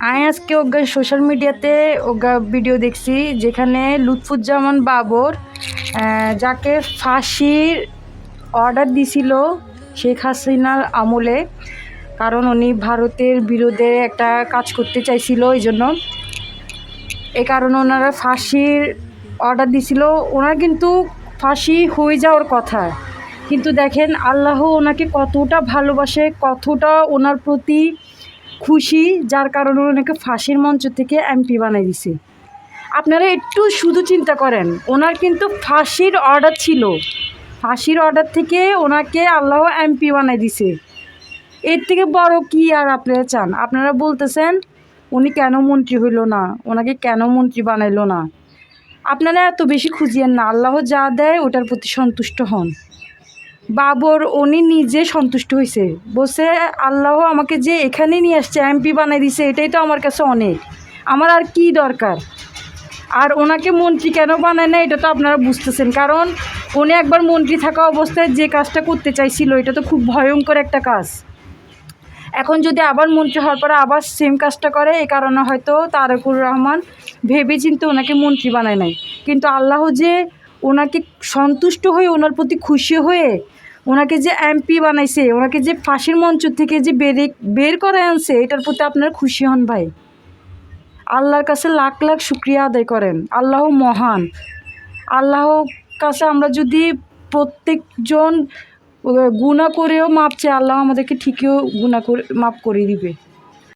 আমি আজকে ওগা সোশ্যাল মিডিয়াতে ওগা ভিডিও দেখছি যেখানে লুৎফুজ্জামান বাবর যাকে ফাঁসির অর্ডার দিছিল শেখ হাসিনার আমলে, কারণ উনি ভারতের বিরুদ্ধে একটা কাজ করতে চাইছিল, এই জন্য এই কারণে ওনারা ফাঁসির অর্ডার দিছিল। ওনার কিন্তু ফাঁসি হয়ে যাওয়ার কথা, কিন্তু দেখেন আল্লাহ ওনাকে কতটা ভালোবাসে, কতটা ওনার প্রতি খুশি, যার কারণে ওনাকে ফাঁসির মঞ্চ থেকে এমপি বানাই দিছে। আপনারা একটু শুধু চিন্তা করেন, ওনার কিন্তু ফাঁসির অর্ডার ছিল, ফাঁসির অর্ডার থেকে ওনাকে আল্লাহ এমপি বানাই দিছে। এর থেকে বড় কি আর আপনারা চান? আপনারা বলতেছেন উনি কেন মন্ত্রী হইল না, ওনাকে কেন মন্ত্রী বানাইলো না। আপনারা এত বেশি খুঁজিয়েন না, আল্লাহ যা দেয় ওটার প্রতি সন্তুষ্ট হন। বাবর উনি নিজে সন্তুষ্ট হয়েছে, বলছে আল্লাহ আমাকে যে এখানে নিয়ে আসছে, এমপি বানাই দিছে, এটাই তো আমার কাছে অনেক, আমার আর কি দরকার। আর ওনাকে মন্ত্রী কেন বানায় না এটা তো আপনারা বুঝতেছেন, কারণ উনি একবার মন্ত্রী থাকা অবস্থায় যে কাজটা করতে চাইছিল এটা তো খুব ভয়ঙ্কর একটা কাজ। এখন যদি আবার মন্ত্রী হওয়ার পরে আবার সেম কাজটা করে, এই কারণে হয়তো তারেকুর রহমান ভেবে চিন্তে ওনাকে মন্ত্রী বানায় নাই। কিন্তু আল্লাহ যে ওনাকে সন্তুষ্ট হয়ে, ওনার প্রতি খুশি হয়ে ওনাকে যে এমপি বানাইছে, ওনাকে যে ফাঁসির মঞ্চ থেকে যে বের করে আনছে, এটার প্রতি আপনারা খুশি হন ভাই। আল্লাহর কাছে লাখ লাখ শুক্রিয়া আদায় করেন। আল্লাহ মহান। আল্লাহর কাছে আমরা যদি প্রত্যেকজন গুনাহ করেও মাপ চাই, আল্লাহ আমাদেরকে ঠিকই গুনাহ করে মাপ করে দিবে।